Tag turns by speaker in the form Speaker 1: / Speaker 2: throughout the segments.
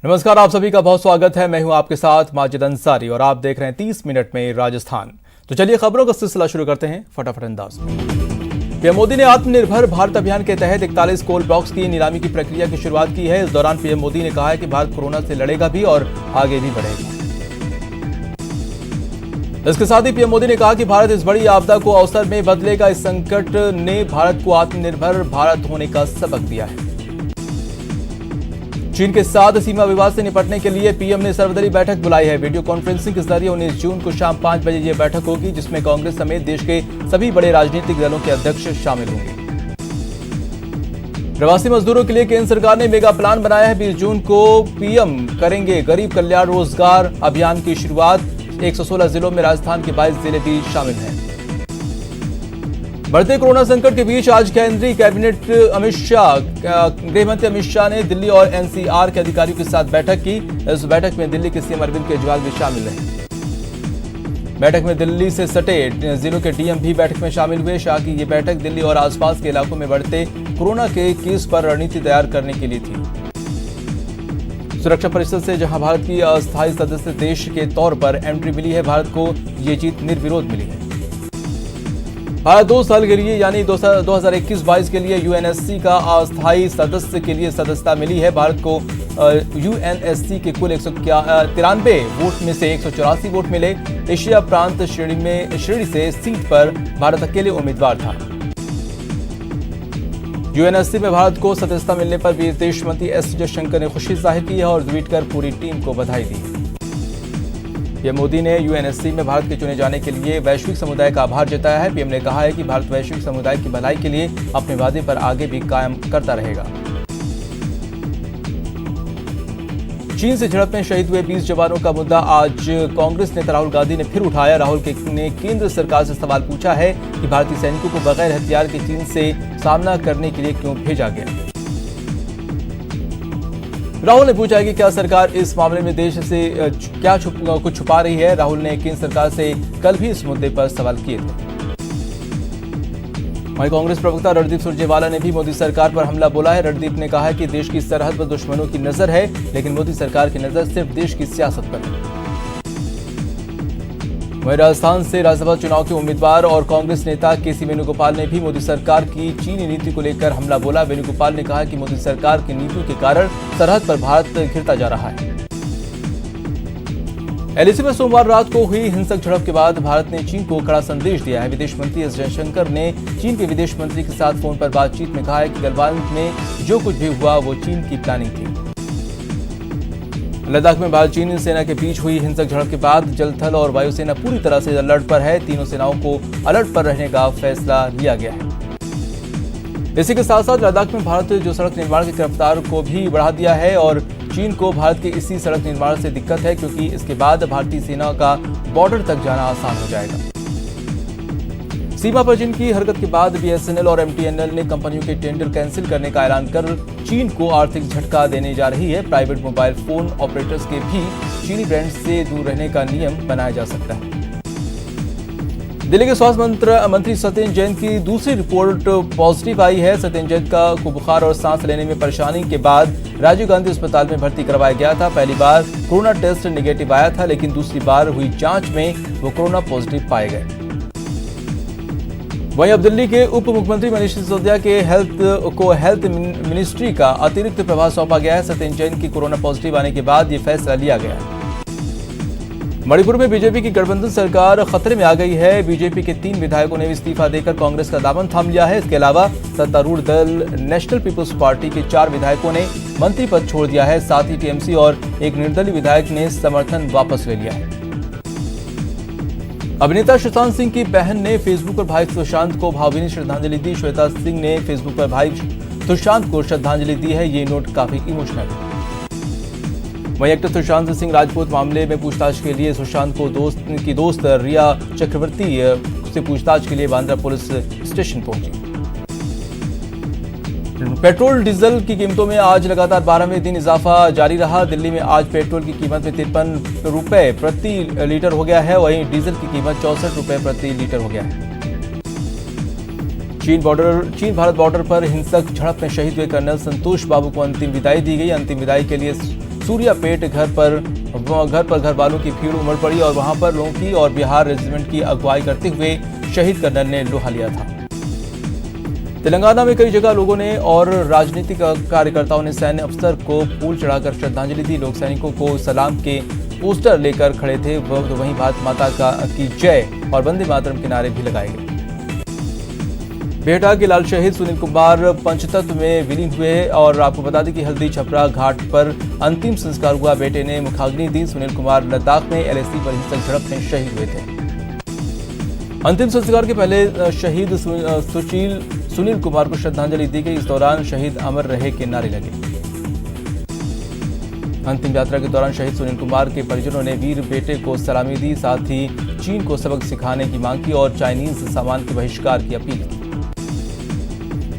Speaker 1: नमस्कार, आप सभी का बहुत स्वागत है। मैं हूं आपके साथ माजिद अंसारी और आप देख रहे हैं 30 मिनट में राजस्थान। तो चलिए खबरों का सिलसिला शुरू करते हैं फटाफट अंदाज में। पीएम मोदी ने आत्मनिर्भर भारत अभियान के तहत 41 कोल ब्लॉक्स की नीलामी की प्रक्रिया की शुरुआत की है। इस दौरान पीएम मोदी ने कहा है कि भारत कोरोना से लड़ेगा भी और आगे भी बढ़ेगा। इसके साथ ही पीएम मोदी ने कहा कि भारत इस बड़ी आपदा को अवसर में बदलेगा। इस संकट ने भारत को आत्मनिर्भर भारत होने का सबक दिया है। चीन के साथ सीमा विवाद से निपटने के लिए पीएम ने सर्वदलीय बैठक बुलाई है। वीडियो कॉन्फ्रेंसिंग के जरिए 19 जून को शाम 5 बजे यह बैठक होगी, जिसमें कांग्रेस समेत देश के सभी बड़े राजनीतिक दलों के अध्यक्ष शामिल होंगे। प्रवासी मजदूरों के लिए केंद्र सरकार ने मेगा प्लान बनाया है। 20 जून को पीएम करेंगे गरीब कल्याण रोजगार अभियान की शुरुआत। 116 जिलों में राजस्थान के 22 जिले भी शामिल हैं। बढ़ते कोरोना संकट के बीच आज केंद्रीय कैबिनेट गृह मंत्री अमित शाह ने दिल्ली और एनसीआर के अधिकारियों के साथ बैठक की। इस बैठक में दिल्ली के सीएम अरविंद केजरीवाल भी शामिल रहे। बैठक में दिल्ली से सटे जिलों के डीएम भी बैठक में शामिल हुए। शाह की ये बैठक दिल्ली और आसपास के इलाकों में बढ़ते कोरोना के केस पर रणनीति तैयार करने के लिए थी। सुरक्षा परिषद से जहां भारत की अस्थायी सदस्य देश के तौर पर एंट्री मिली है, भारत को ये जीत निर्विरोध मिली है। भारत 2 साल के लिए यानी 2021-22 के लिए यूएनएससी का अस्थायी सदस्य के लिए सदस्यता मिली है। भारत को यूएनएससी के कुल 193 वोट में से 184 वोट मिले। एशिया प्रांत श्रेणी से सीट पर भारत अकेले उम्मीदवार था। यूएनएससी में भारत को सदस्यता मिलने पर विदेश मंत्री एस जयशंकर ने खुशी जाहिर की है और ट्वीट कर पूरी टीम को बधाई दी। पीएम मोदी ने यूएनएससी में भारत के चुने जाने के लिए वैश्विक समुदाय का आभार जताया है। पीएम ने कहा है कि भारत वैश्विक समुदाय की भलाई के लिए अपने वादे पर आगे भी कायम करता रहेगा। चीन से झड़प में शहीद हुए 20 जवानों का मुद्दा आज कांग्रेस नेता राहुल गांधी ने फिर उठाया। राहुल ने केंद्र सरकार से सवाल पूछा है कि भारतीय सैनिकों को बगैर हथियार के चीन से सामना करने के लिए क्यों भेजा गया। राहुल ने पूछा कि क्या सरकार इस मामले में देश से कुछ छुपा रही है। राहुल ने केंद्र सरकार से कल भी इस मुद्दे पर सवाल किए थे। वहीं कांग्रेस प्रवक्ता रणदीप सुरजेवाला ने भी मोदी सरकार पर हमला बोला है। रणदीप ने कहा है कि देश की सरहद पर दुश्मनों की नजर है, लेकिन मोदी सरकार की नजर सिर्फ देश की सियासत पर है। वहीं राजस्थान से राज्यसभा चुनाव के उम्मीदवार और कांग्रेस नेता केसी वेणुगोपाल ने भी मोदी सरकार की चीनी नीति को लेकर हमला बोला। वेणुगोपाल ने कहा कि मोदी सरकार की नीतियों के कारण सरहद पर भारत घिरता जा रहा है। एलएसी में सोमवार रात को हुई हिंसक झड़प के बाद भारत ने चीन को कड़ा संदेश दिया है। विदेश मंत्री एस जयशंकर ने चीन के विदेश मंत्री के साथ फोन पर बातचीत में कहा है कि गलवान में जो कुछ भी हुआ वो चीन की प्लानिंग थी। लद्दाख में भारत चीनी सेना के बीच हुई हिंसक झड़प के बाद जल, थल और वायुसेना पूरी तरह से अलर्ट पर है। तीनों सेनाओं को अलर्ट पर रहने का फैसला लिया गया है। इसी के साथ साथ लद्दाख में भारत जो सड़क निर्माण की रफ्तार को भी बढ़ा दिया है और चीन को भारत के इसी सड़क निर्माण से दिक्कत है, क्योंकि इसके बाद भारतीय सेना का बॉर्डर तक जाना आसान हो जाएगा। सीमा पर चीन की हरकत के बाद बीएसएनएल और एमटीएनएल ने कंपनियों के टेंडर कैंसिल करने का ऐलान कर चीन को आर्थिक झटका देने जा रही है। प्राइवेट मोबाइल फोन ऑपरेटर्स के भी चीनी ब्रांड से दूर रहने का नियम बनाया जा सकता है। दिल्ली के स्वास्थ्य मंत्री सत्येंद्र जैन की दूसरी रिपोर्ट पॉजिटिव आई है। सत्येंद्र जैन को बुखार और सांस लेने में परेशानी के बाद राजीव गांधी अस्पताल में भर्ती करवाया गया था। पहली बार कोरोना टेस्ट नेगेटिव आया था, लेकिन दूसरी बार हुई जांच में वो कोरोना पॉजिटिव पाए गए। वहीं अब दिल्ली के उप मुख्यमंत्री मनीष सिसोदिया के हेल्थ मिनिस्ट्री का अतिरिक्त प्रभार सौंपा गया है। सत्येंद्र जैन की कोरोना पॉजिटिव आने के बाद ये फैसला लिया गया है। मणिपुर में बीजेपी की गठबंधन सरकार खतरे में आ गई है। बीजेपी के 3 विधायकों ने इस्तीफा देकर कांग्रेस का दामन थाम लिया है। इसके अलावा सत्तारूढ़ दल नेशनल पीपुल्स पार्टी के 4 विधायकों ने मंत्री पद छोड़ दिया है। साथ ही टीएमसी और एक निर्दलीय विधायक ने समर्थन वापस ले लिया है। अभिनेता सुशांत सिंह की बहन ने फेसबुक पर भाई सुशांत को भावभीनी श्रद्धांजलि दी। श्वेता सिंह ने फेसबुक पर भाई सुशांत को श्रद्धांजलि दी है। ये नोट काफी इमोशनल है। वहीं एक्टर सुशांत सिंह राजपूत मामले में पूछताछ के लिए सुशांत को दोस्त रिया चक्रवर्ती से पूछताछ के लिए बांद्रा पुलिस स्टेशन पहुंची। पेट्रोल डीजल की कीमतों में आज लगातार 12वें दिन इजाफा जारी रहा। दिल्ली में आज पेट्रोल की कीमत में 53 रुपए प्रति लीटर हो गया है। वहीं डीजल की कीमत 64 रुपए प्रति लीटर हो गया है। चीन भारत बॉर्डर पर हिंसक झड़प में शहीद हुए कर्नल संतोष बाबू को अंतिम विदाई दी गई। अंतिम विदाई के लिए सूर्यापेट घर पर घर वालों की भीड़ उमड़ पड़ी और वहां पर लोगों की और बिहार रेजिमेंट की अगुवाई करते हुए शहीद कर्नल ने लोहा लिया था। तेलंगाना में कई जगह लोगों ने और राजनीतिक कार्यकर्ताओं ने सैन्य अफसर को फूल चढ़ाकर श्रद्धांजलि दी। लोग सैनिकों को सलाम के पोस्टर लेकर खड़े थे, वहीं भारत माता की जय और वंदे मातरम के नारे भी लगाए गए। बेहटा के लाल शहीद सुनील कुमार पंचतत्व में विलीन हुए और आपको बता दें कि हल्दी छपरा घाट पर अंतिम संस्कार हुआ। बेटे ने मुखाग्नि दी। सुनील कुमार लद्दाख में एलएसी पर हिंसक झड़प में शहीद हुए थे। अंतिम संस्कार के पहले शहीद सुनील कुमार को श्रद्धांजलि दी गई। इस दौरान शहीद अमर रहे के नारे लगे। अंतिम यात्रा के दौरान शहीद सुनील कुमार के परिजनों ने वीर बेटे को सलामी दी, साथ ही चीन को सबक सिखाने की मांग की और चाइनीज सामान के बहिष्कार की अपील की।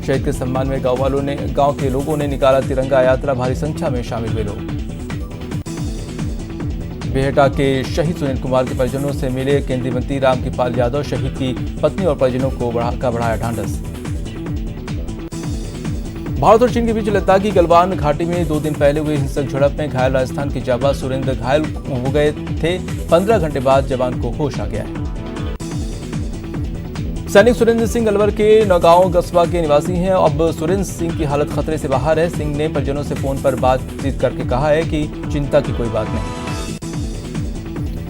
Speaker 1: शहीद के सम्मान में गांव के लोगों ने निकाला तिरंगा यात्रा। भारी संख्या में शामिल हुए लोग। बेहटा के शहीद सुनील कुमार के परिजनों से मिले केंद्रीय मंत्री रामकृपाल यादव। शहीद की पत्नी और परिजनों को बढ़ाया ढांढस। भारत और चीन के बीच लद्दाख की गलवान घाटी में 2 दिन पहले हुई हिंसक झड़प में घायल राजस्थान के जाबाज सुरेंद्र घायल हो गए थे। 15 घंटे बाद जवान को होश आ गया है। सैनिक सुरेंद्र सिंह अलवर के नौगांव कस्बा के निवासी हैं। अब सुरेंद्र सिंह की हालत खतरे से बाहर है। सिंह ने परिजनों से फोन पर बातचीत करके कहा है कि चिंता की कोई बात नहीं।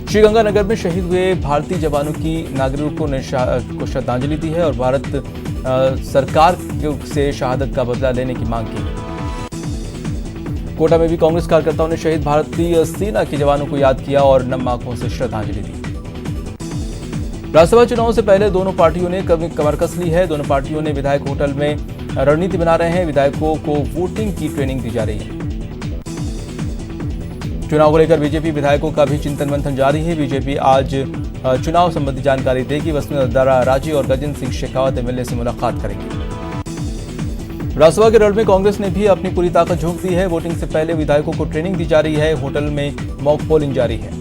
Speaker 1: श्रीगंगानगर में शहीद हुए भारतीय जवानों की नागरिकों ने श्रद्धांजलि दी है और भारत सरकार से शहादत का बदला लेने की मांग की। कोटा में भी कांग्रेस कार्यकर्ताओं ने शहीद भारतीय सेना के जवानों को याद किया और नम आंखों से श्रद्धांजलि दी। राज्यसभा चुनाव से पहले दोनों पार्टियों ने कमर कस ली है। दोनों पार्टियों ने विधायक होटल में रणनीति बना रहे हैं। विधायकों को वोटिंग की ट्रेनिंग दी जा रही है। चुनाव को लेकर बीजेपी विधायकों का भी चिंतन मंथन जारी है। बीजेपी आज चुनाव संबंधी जानकारी देगी। वसुंधरा राजे और गजेंद्र सिंह शेखावत एमएलए से मुलाकात करेंगे। राज्यसभा के रण में कांग्रेस ने भी अपनी पूरी ताकत झोंक दी है। वोटिंग से पहले विधायकों को ट्रेनिंग दी जा रही है। होटल में मॉक पोलिंग जारी है।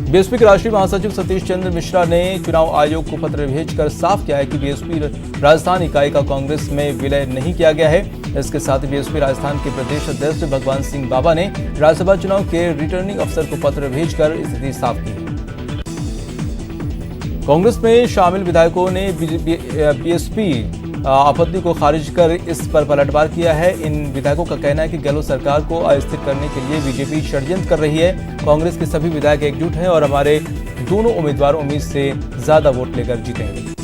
Speaker 1: बीएसपी के राष्ट्रीय महासचिव सतीश चंद्र मिश्रा ने चुनाव आयोग को पत्र भेजकर साफ किया है कि बीएसपी राजस्थान इकाई का कांग्रेस में विलय नहीं किया गया है। इसके साथ ही बीएसपी राजस्थान के प्रदेश अध्यक्ष भगवान सिंह बाबा ने राज्यसभा चुनाव के रिटर्निंग अफसर को पत्र भेजकर स्थिति साफ की है। कांग्रेस में शामिल विधायकों ने बीएसपी आपत्ति को खारिज कर इस पर पलटवार किया है। इन विधायकों का कहना है कि गहलोत सरकार को अस्थिर करने के लिए बीजेपी षड्यंत्र कर रही है। कांग्रेस के सभी विधायक एकजुट हैं और हमारे दोनों उम्मीदवार उम्मीद से ज्यादा वोट लेकर जीतेंगे।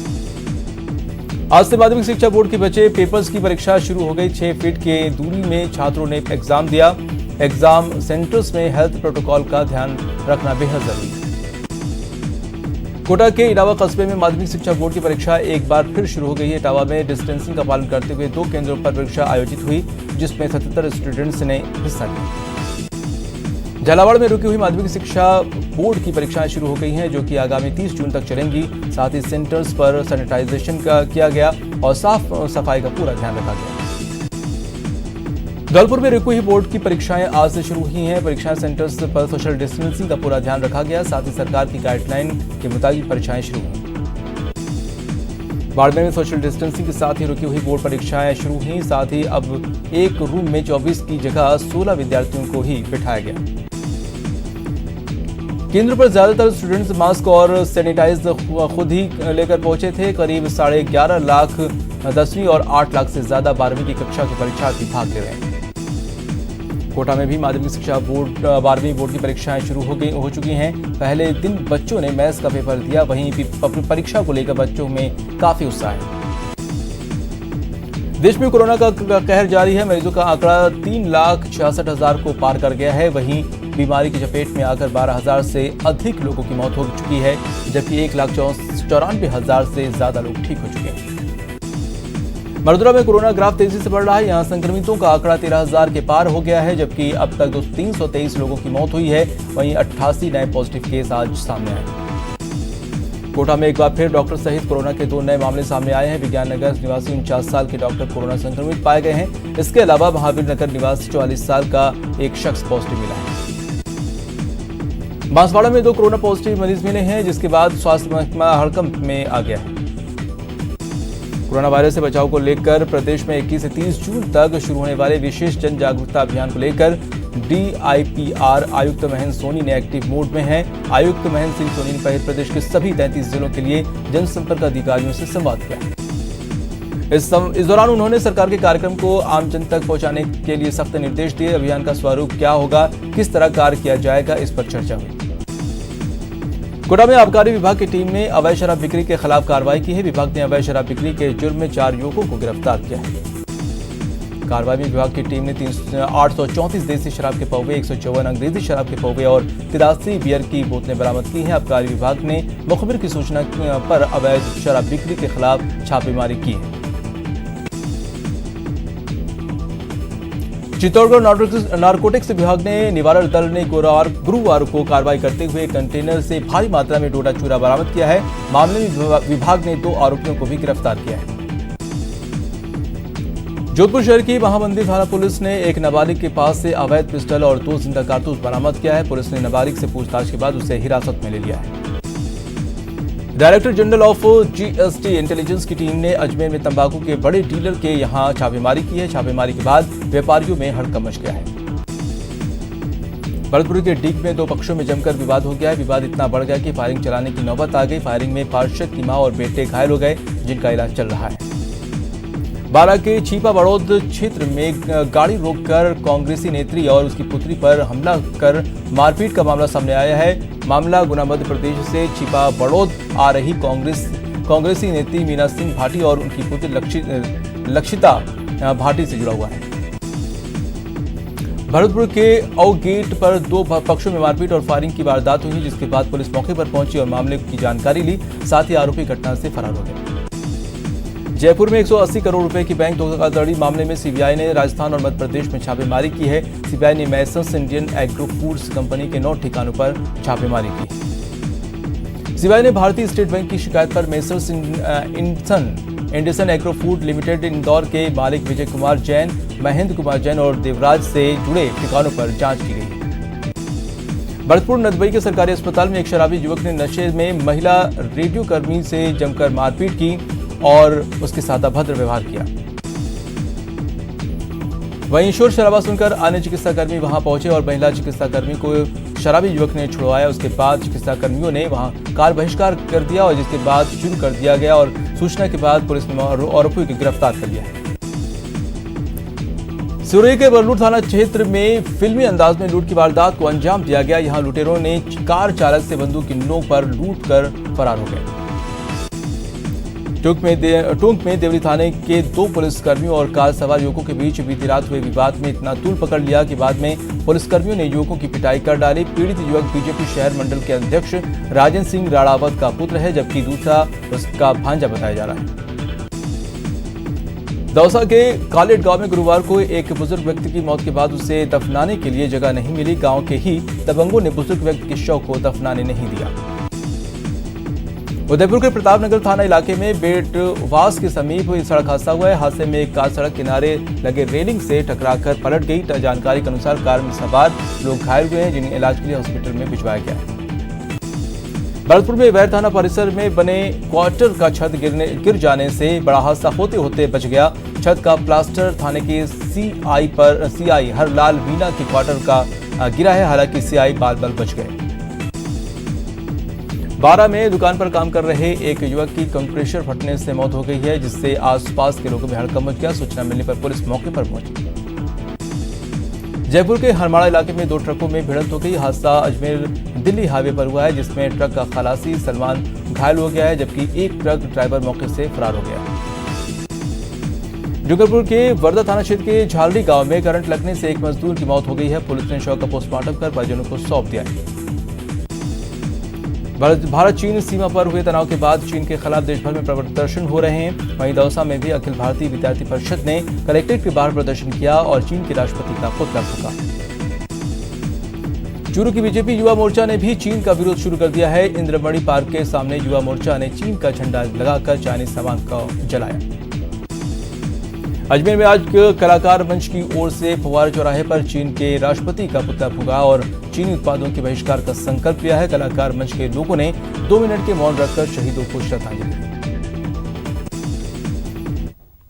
Speaker 1: आज से माध्यमिक शिक्षा बोर्ड के बचे पेपर्स की परीक्षा शुरू हो गई। 6 फीट के दूरी में छात्रों ने एग्जाम दिया। एग्जाम सेंटर्स में हेल्थ प्रोटोकॉल का ध्यान रखना बेहद जरूरी है। कोटा के इटावा कस्बे में माध्यमिक शिक्षा बोर्ड की परीक्षा एक बार फिर शुरू हो गई है। इटावा में डिस्टेंसिंग का पालन करते हुए 2 केंद्रों पर परीक्षा आयोजित हुई, जिसमें 77 स्टूडेंट्स ने हिस्सा लिया। झालावाड़ में रुकी हुई माध्यमिक शिक्षा बोर्ड की परीक्षाएं शुरू हो गई हैं, जो कि आगामी 30 जून तक चलेंगी। साथ ही सेंटर्स पर सैनिटाइजेशन किया गया और साफ सफाई का पूरा ध्यान रखा गया। धौलपुर में रुकी हुई बोर्ड की परीक्षाएं आज से शुरू हुई हैं। परीक्षा सेंटर्स पर सोशल डिस्टेंसिंग का पूरा ध्यान रखा गया। साथ ही सरकार की गाइडलाइन के मुताबिक परीक्षाएं शुरू हुई। बाड़मेर में सोशल डिस्टेंसिंग के साथ ही रुकी हुई बोर्ड परीक्षाएं शुरू हुई। साथ ही अब एक रूम में 24 की जगह 16 विद्यार्थियों को ही बिठाया गया। केंद्र पर ज्यादातर स्टूडेंट्स मास्क और सैनिटाइज खुद ही लेकर पहुंचे थे। करीब 11.5 लाख 10वीं और 8 लाख से ज्यादा 12वीं की कक्षा के परीक्षार्थी भाग ले रहे हैं। कोटा में भी माध्यमिक शिक्षा बोर्ड 12वीं बोर्ड की परीक्षाएं शुरू हो चुकी हैं। पहले दिन बच्चों ने मैथ्स का पेपर दिया, वहीं परीक्षा को लेकर बच्चों में काफी उत्साह है। देश में कोरोना का कहर जारी है। मरीजों का आंकड़ा 3,66,000 को पार कर गया है। वहीं बीमारी की चपेट में आकर 12,000 से अधिक लोगों की मौत हो चुकी है, जबकि 1,94,000 से ज्यादा लोग ठीक हो चुके हैं। मरदुरा में कोरोना ग्राफ तेजी से बढ़ रहा है। यहां संक्रमितों का आंकड़ा 13,000 के पार हो गया है, जबकि अब तक 323 लोगों की मौत हुई है। वहीं 88 नए पॉजिटिव केस आज सामने आए। कोटा में एक बार फिर डॉक्टर सहित कोरोना के 2 नए मामले सामने आए हैं। विज्ञाननगर निवासी 49 साल के डॉक्टर कोरोना संक्रमित पाए गए हैं। इसके अलावा महावीर नगर निवासी 44 साल का एक शख्स पॉजिटिव मिला है। बांसवाड़ा में 2 कोरोना पॉजिटिव मरीज मिले हैं, जिसके बाद स्वास्थ्य महकमा हड़कंप में आ गया है। कोरोना वायरस से बचाव को लेकर प्रदेश में 21 से 30 जून तक शुरू होने वाले विशेष जन जागरूकता अभियान को लेकर DIPR आयुक्त महेंद्र सोनी ने एक्टिव मोड में हैं। आयुक्त महेंद्र सिंह सोनी ने प्रदेश के सभी 33 जिलों के लिए जनसंपर्क अधिकारियों से संवाद किया। इस दौरान उन्होंने सरकार के कार्यक्रम को आम जन तक पहुंचाने के लिए सख्त निर्देश दिए। अभियान का स्वरूप क्या होगा, किस तरह कार्य किया जाएगा, इस पर चर्चा हुई। कोटा में आबकारी विभाग की टीम ने अवैध शराब बिक्री के खिलाफ कार्रवाई की है। विभाग ने अवैध शराब बिक्री के जुर्म में 4 युवकों को गिरफ्तार किया है। कार्रवाई में विभाग की टीम ने 834 देसी शराब के पौवे, 154 अंग्रेजी शराब के पौवे और 83 बियर की बोतलें बरामद की हैं। आबकारी विभाग ने मुखबिर की सूचना पर अवैध शराब बिक्री के खिलाफ छापेमारी की है। चित्तौड़गढ़ नारकोटिक्स विभाग ने निवारण दल ने गुरुवार को कार्रवाई करते हुए कंटेनर से भारी मात्रा में डोडा चूरा बरामद किया है। मामले में विभाग ने 2 आरोपियों को भी गिरफ्तार किया है। जोधपुर शहर की महामंदिर थाना पुलिस ने एक नाबालिग के पास से अवैध पिस्टल और 2 जिंदा कारतूस बरामद किया है। पुलिस ने नाबालिग से पूछताछ के बाद उसे हिरासत में ले लिया है। Director general of GST intelligence की टीम ने अजमेर में तंबाकू के बड़े डीलर के यहां छापेमारी की है। छापेमारी के बाद व्यापारियों में हड़कंप मच गया है। भरतपुर के डीग में 2 पक्षों में जमकर विवाद हो गया है। विवाद इतना बढ़ गया कि फायरिंग चलाने की नौबत आ गई। फायरिंग में पार्षद की मां और बेटे घायल हो गए, जिनका इलाज चल रहा है। बारां के छीपा बड़ौद क्षेत्र में गाड़ी रोककर कांग्रेसी नेत्री और उसकी पुत्री पर हमला कर मारपीट का मामला सामने आया है। मामला गुना मध्य प्रदेश से छीपा बड़ौद आ रही कांग्रेसी नेत्री मीना सिंह भाटी और उनकी पुत्री लक्षिता भाटी से जुड़ा हुआ है। भरतपुर के औ गेट पर 2 पक्षों में मारपीट और फायरिंग की वारदात हुई, जिसके बाद पुलिस मौके पर पहुंची और मामले की जानकारी ली। साथ ही आरोपी घटना से फरार हो गए। जयपुर में 180 करोड़ रुपए की बैंक धोखाधड़ी मामले में सीबीआई ने राजस्थान और मध्य प्रदेश में छापेमारी की है। सीबीआई ने Messrs Indian agro foods company के 9 ठिकानों पर छापेमारी की। सीबीआई ने भारतीय स्टेट बैंक की शिकायत पर Messrs Indian agro food limited Indore के मालिक विजय कुमार जैन, महेंद्र कुमार जैन और देवराज से जुड़े ठिकानों पर जांच की गई। भरतपुर नदबई के सरकारी अस्पताल में एक शराबी युवक ने नशे में महिला रेडियो कर्मी से जमकर मारपीट की और उसके साथ अभद्र व्यवहार किया। वहीं शोर शराबा सुनकर अन्य चिकित्साकर्मी वहां पहुंचे और महिला चिकित्साकर्मी को शराबी युवक ने छुड़वाया। उसके बाद चिकित्साकर्मियों ने वहां कार बहिष्कार कर दिया और जिसके बाद चूर कर दिया गया और सूचना के बाद पुलिस ने आरोपियों को गिरफ्तार कर लिया है। सिरोही के बरलूर थाना क्षेत्र में फिल्मी अंदाज में लूट की वारदात को अंजाम दिया गया। यहां लुटेरों ने कार चालक से बंदूक की नोक पर लूट कर फरार हो गए। टूंक में देवरी थाने के 2 पुलिसकर्मियों और कार सवार युवकों के बीच बीती रात हुए विवाद में इतना तूल पकड़ लिया कि बाद में पुलिसकर्मियों ने युवकों की पिटाई कर डाली। पीड़ित युवक बीजेपी शहर मंडल के अध्यक्ष राजन सिंह राणावत का पुत्र है, जबकि दूसरा उसका भांजा बताया जा रहा है। दौसा के कालेट गांव में गुरुवार को एक बुजुर्ग व्यक्ति की मौत के बाद उसे दफनाने के लिए जगह नहीं मिली। गांव के ही दबंगों ने बुजुर्ग व्यक्ति के शव को दफनाने नहीं दिया। उदयपुर के प्रतापनगर थाना इलाके में बेटवास के समीप हुई सड़क हादसा हुआ है। हादसे में एक कार सड़क किनारे लगे रेलिंग से टकराकर पलट गई। जानकारी के अनुसार कार में सवार लोग घायल हुए हैं, जिन्हें इलाज के लिए हॉस्पिटल में भिजवाया गया है। भरतपुर में वैर थाना परिसर में बने क्वार्टर का छत गिर जाने से बड़ा हादसा होते होते बच गया। छत का प्लास्टर थाने के सीआई हरलाल मीना के क्वार्टर का गिरा है। हालांकि सीआई बाल बच गए। बारां में दुकान पर काम कर रहे एक युवक की कंप्रेसर फटने से मौत हो गई है, जिससे आसपास के लोगों में हड़कंप मच गया। सूचना मिलने पर पुलिस मौके पर पहुंची। जयपुर के हरमाड़ा इलाके में 2 ट्रकों में भिड़ंत हो गई। हादसा अजमेर दिल्ली हाईवे पर हुआ है, जिसमें ट्रक का खलासी सलमान घायल हो गया है, जबकि एक ट्रक ड्राइवर मौके से फरार हो गया। डूंगरपुर के वर्धा थाना क्षेत्र के झालड़ी गांव में करंट लगने से एक मजदूर की मौत हो गई है। पुलिस ने शव का पोस्टमार्टम कर परिजनों को सौंप दिया है। भारत चीन सीमा पर हुए तनाव के बाद चीन के खिलाफ देश भर में प्रदर्शन हो रहे हैं। वहीं दौसा में भी अखिल भारतीय विद्यार्थी परिषद ने कलेक्ट्रेट के बाहर प्रदर्शन किया और चीन के राष्ट्रपति का पुतला फूंका। चूरू की बीजेपी युवा मोर्चा ने भी चीन का विरोध शुरू कर दिया है। इंद्रमणि पार्क के सामने युवा मोर्चा ने चीन का झंडा लगाकर चाइनीज सामान को जलाया। अजमेर में आज कलाकार मंच की ओर से फव्वारा चौराहे पर चीन के राष्ट्रपति का पुतला फूंका और चीनी उत्पादों के बहिष्कार का संकल्प लिया है। कलाकार मंच के लोगों ने 2 मिनट के मौन रखकर शहीदों को श्रद्धांजलि दी।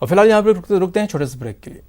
Speaker 1: और फिलहाल यहाँ पर रुकते हैं छोटे से ब्रेक के लिए।